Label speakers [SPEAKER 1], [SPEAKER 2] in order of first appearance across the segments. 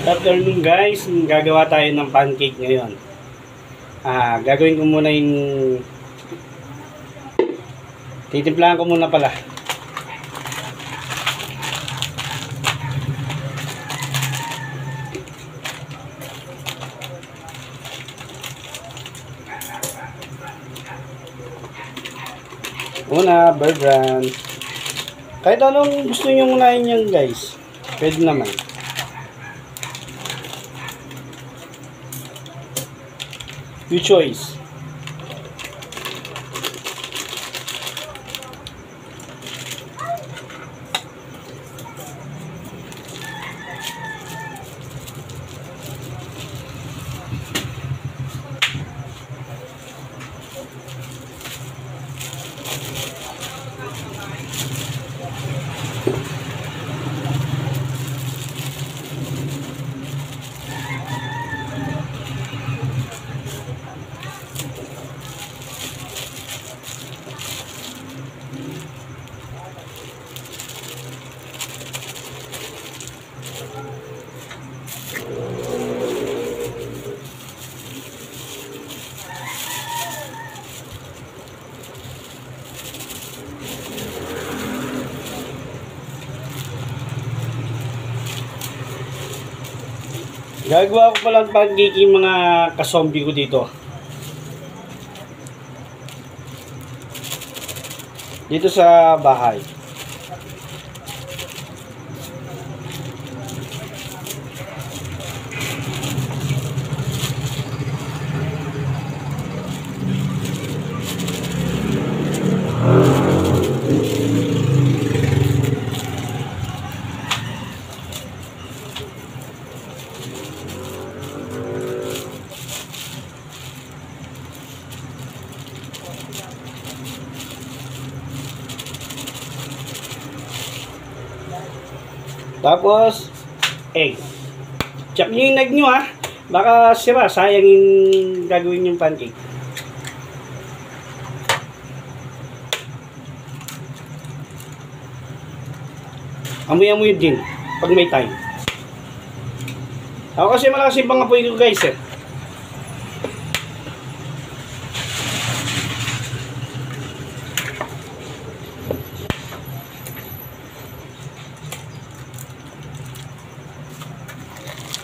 [SPEAKER 1] Afternoon guys, gagawa tayo ng pancake ngayon. Gagawin ko muna yung titimplahan ko muna pala. Una, Bird Brand. Kahit anong gusto nyo unahin yan guys, pwede naman. Your choice. Gagawa ko palang pancake yung mga kazombie ko dito. Dito sa bahay. Tapos, egg. Check nyo yung egg nyo ha. Baka sira, sayang yung gagawin yung pancake. Amoy-amoy din, pag may time. Ako kasi malakas yung pangapoy ko guys eh.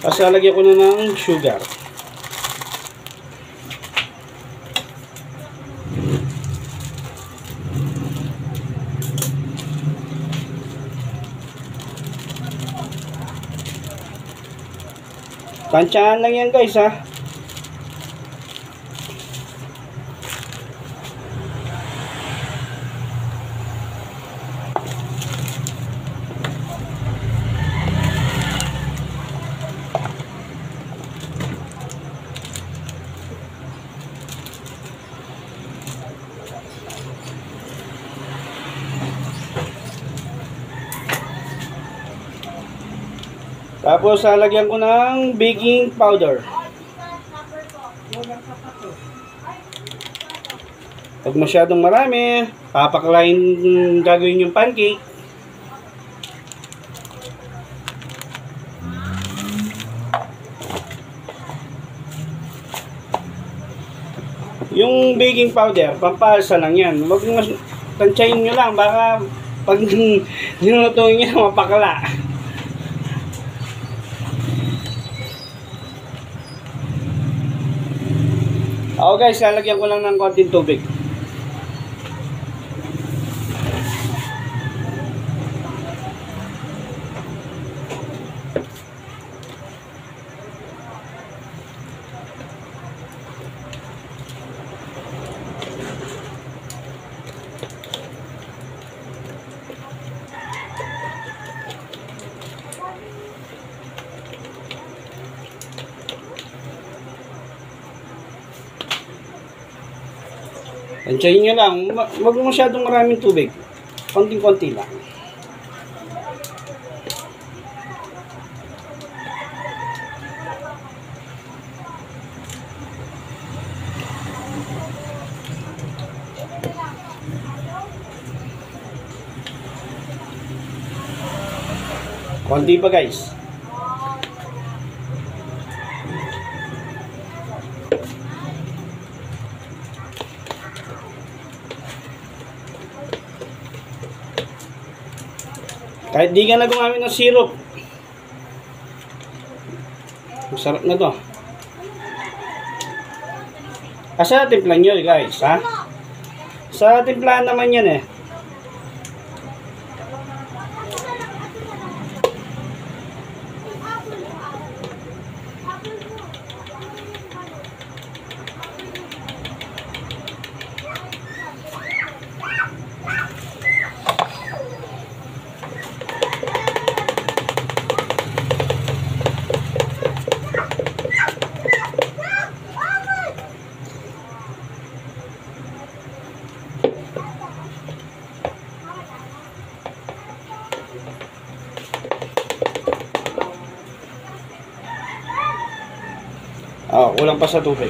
[SPEAKER 1] Tapos lalagyan ko na ng sugar. Tansyahan lang yan guys ha. Tapos lalagyan ko ng baking powder. Pag masyadong marami, papaklain gagawin yung pancake. Yung baking powder, pampalsa lang yan. Huwag tansyahin nyo lang, baka pag nilutuin nyo, mapakla. Okay guys, lalagyan ko lang ng konting tubig. Tansyahin nyo lang, huwag masyadong maraming tubig. Konting-konti lang. Konti pa guys. Kahit di ka na gumamit ng syrup. Masarap na to. Sa timpla nyo guys, ha? Sa timpla naman yan eh. Kulang pa sa tubig.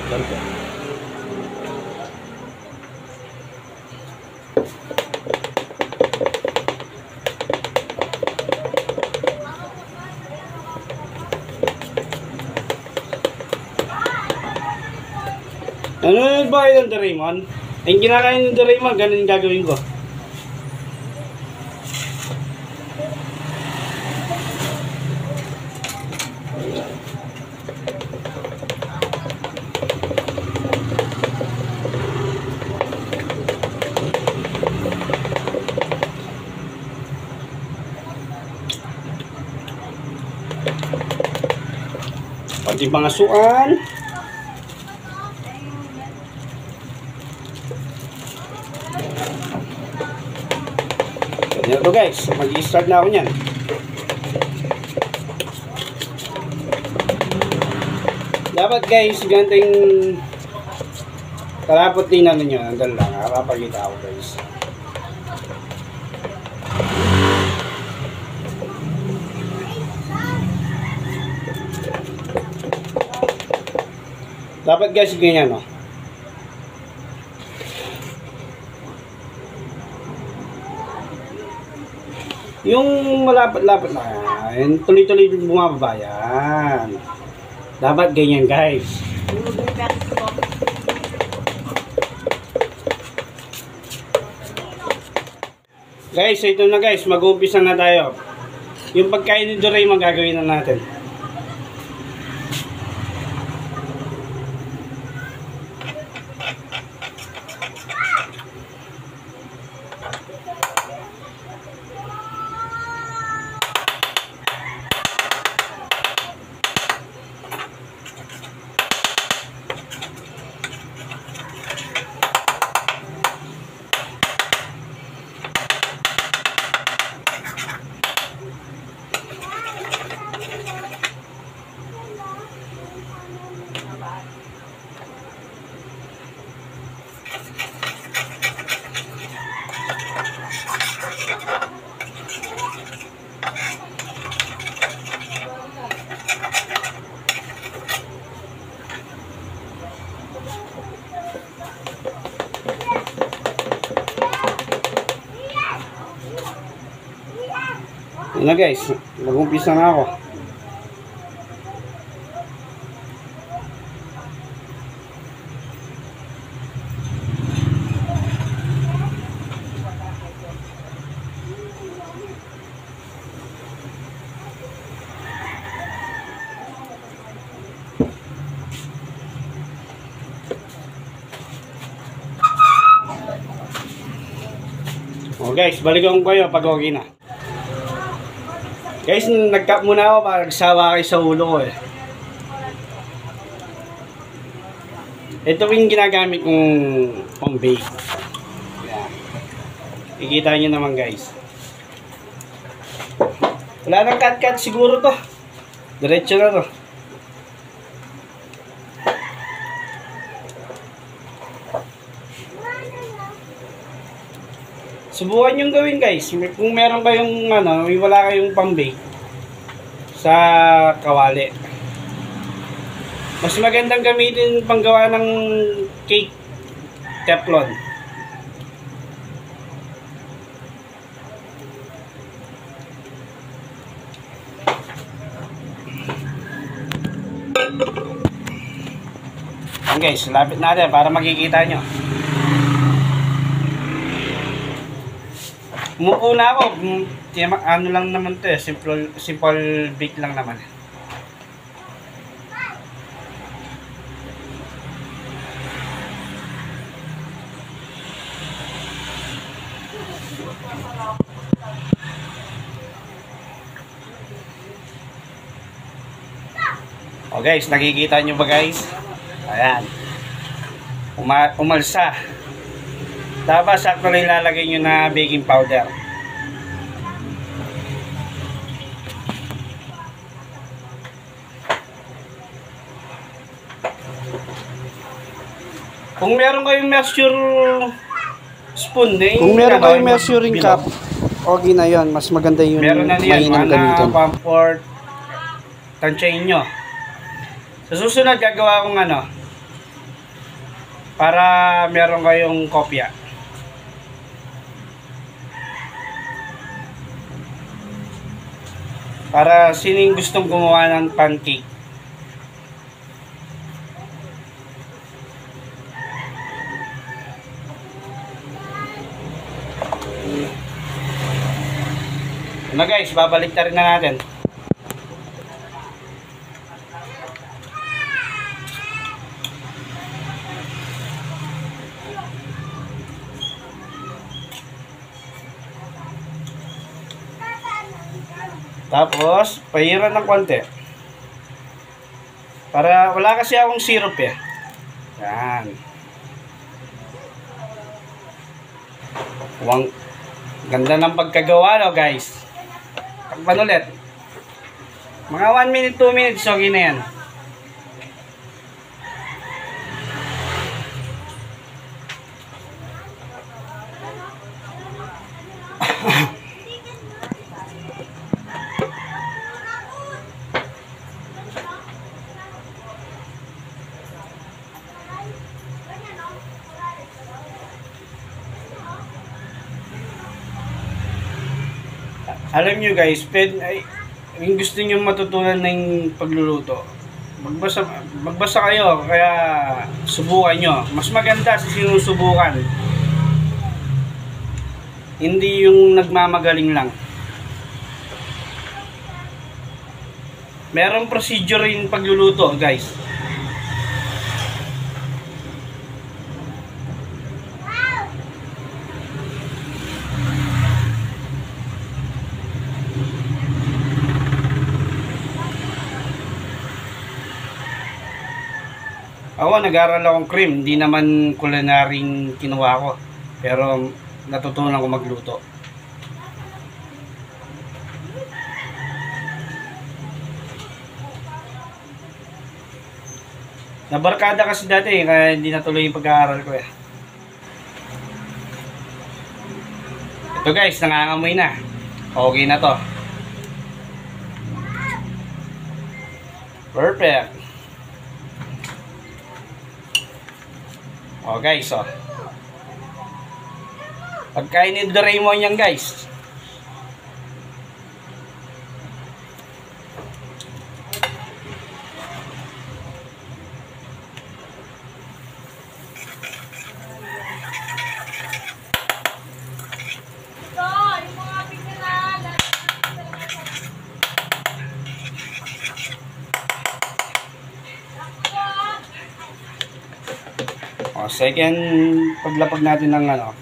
[SPEAKER 1] Ano ba yun, Doraemon? Ang kinakain ng Doraemon, ganun yung gagawin ko. Pati pangasuan. Ganyan to guys. Mag-i-start na ako niyan. Dapat guys, ganting kalapot din na ninyo. Andal lang. Kapapagita ako guys. Dapat guys, ganyan no. Yung malapit-lapit na yan, tuloy-tuloy bumababa yan. Dapat ganyan guys. Guys, ito na guys, mag-uumpisa na tayo. Yung pagkain ni Doraemon gagawin na natin. Ano guys, mag-umpisa na ako. Oh guys, balikan ko kayo pag okay na. Guys, nag-cap muna ako para nagsawa kayo sa ulo ko eh. Ito yung ginagamit kong pang-bake. Yeah. Ikita nyo naman guys. Wala nang cut-cut siguro to. Diretso na to. Subukan yung gawin guys. Kung meron kayong wala kayong pang-bake sa kawali. Mas magandang gamitin panggawa ng cake teflon. Yan guys, lapit natin para makikita nyo. Umupo na ako. ano lang naman to eh, simple bake lang naman. O guys, nakikita nyo ba guys? Ayan. Umalsa. Dapat sakto lang ilalagay nyo na baking powder. Kung meron kayong measure spoon,
[SPEAKER 2] kung meron kayong measuring cup, okay na yun. Mas maganda yun.
[SPEAKER 1] Meron na yan,
[SPEAKER 2] gamitin.
[SPEAKER 1] comfort, tansyahin nyo. Sa susunod, gagawa akong ano, para meron kayong kopya. Para sining gustong gumawa ng pancake. Ano guys, babalik na rin na natin. Tapos, pahiran ng konti. Para wala kasi akong syrup eh. Yan. Ganda ng pagkagawa no guys. Takpan ulit. Mga 1 minute, 2 minutes, okay na yan. Alam nyo guys, yung gusto nyo matutunan ng pagluluto, magbasa kayo, kaya subukan nyo. Mas maganda sa sinusubukan. Hindi yung nagmamagaling lang. Merong procedure yung pagluluto guys. Ako, nag-aaral akong cream. Hindi naman culinaryong kinuha ko. Pero natutunan ko magluto. Nabarkada kasi dati kaya hindi natuloy yung pag-aaral ko eh. Ito guys, nangangamoy na. Okay na to. Perfect. O guys, o. Pagkain ni Doraemon yan guys. O, second paglapag natin ng ano.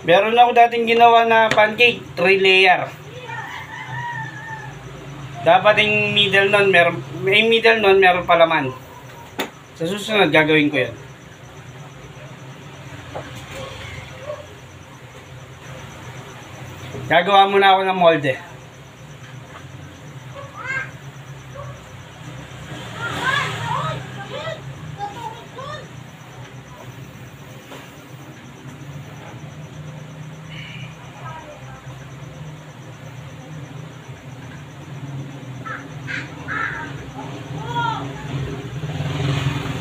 [SPEAKER 1] Meron ako dating ginawa na pancake, 3 layer. Dapat yung middle nun, meron palaman. Sa susunod, gagawin ko yan. Gagawa muna ako ng molde.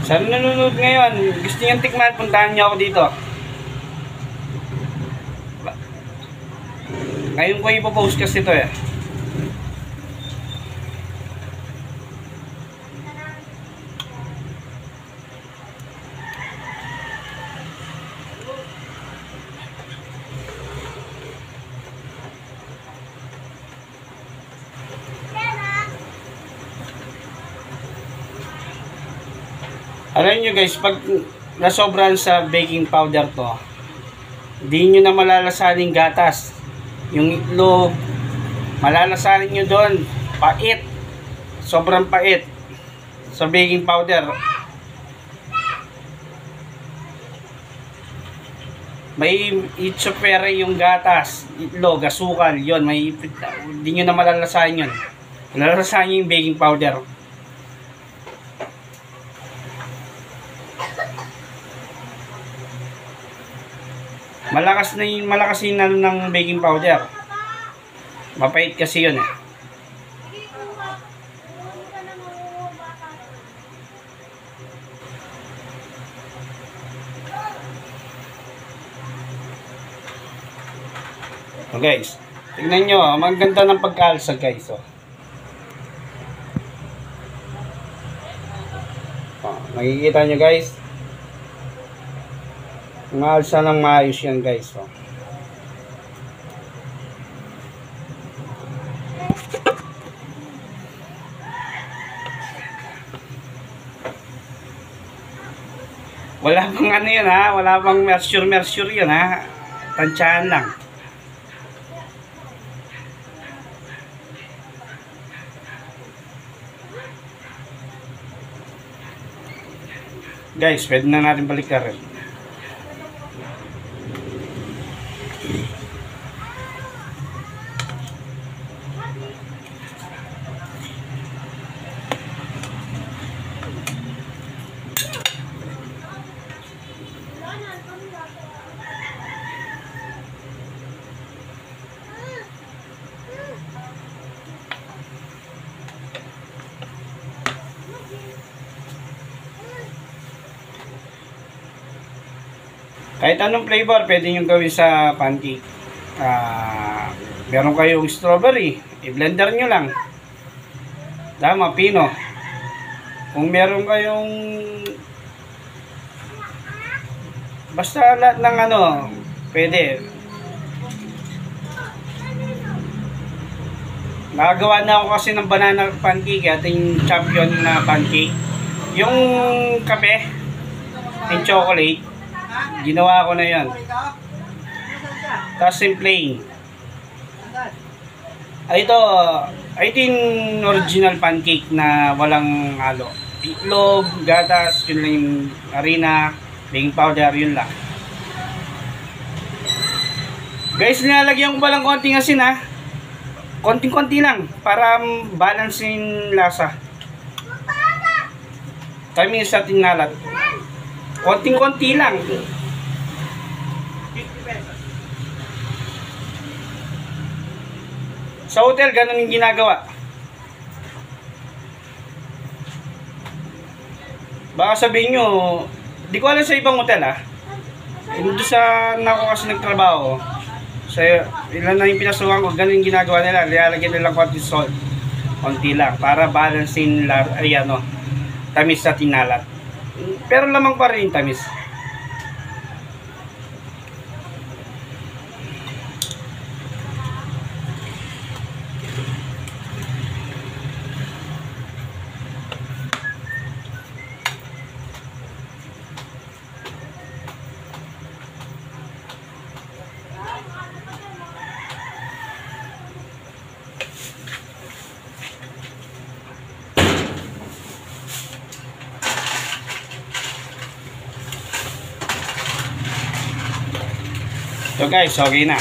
[SPEAKER 1] Sa nanonood ngayon, gusto niyong tikman, puntahan niyo ako dito. Ngayon ko ipopost kasi ito eh. Alam nyo guys, pag nasobran sa baking powder to, hindi nyo na malalasanin gatas. Yung itlog, malalasanin nyo doon. Pait. Sobrang pait sa baking powder. May itsupere yung gatas, itlog, asukal, yon, may hindi nyo na malalasanin yun. Malalasanin nyo yung baking powder. Malakas yung ano ng baking powder. Mapait kasi yun eh. So guys, tignan nyo, ang ganda ng pagkalsag guys. Oh. Oh, makikita nyo guys. Maalsa ng maayos yan guys. Oh. Wala pang ano yun ha. Wala pang mersure yun ha. Tansyahan lang. Guys, pwede na natin balikan rin. Kahit anong flavor, pwede nyo gawin sa pancake. Meron kayong strawberry, i-blender nyo lang. Tama, pino. Kung meron kayong basta lahat ng ano, pwede. Nakagawa na ako kasi ng banana pancake, ating champion na pancake. Yung kape, yung chocolate, ginawa ko na yan. Tapos yung plain. Ito yung original pancake na walang halo. Itlog, gatas, yun lang yung harina, baking powder, yun lang. Guys, nilalagyan ko pa lang konting asin ha. Konting-konti lang para balance yung lasa. Tamis sa tinalat. Konting-konti lang. Sa hotel, ganun yung ginagawa. Baka sabihin nyo, di ko alam sa ibang hotel ha. Doon sa nako kasi nagtrabaho, sa ilan na yung pinasukan ko, ganun yung ginagawa nila. Nilalagyan nila konti salt. Konti lang. Para balance yung tamis sa tinalat. Pero lamang pa rin tamis. So guys, okay na.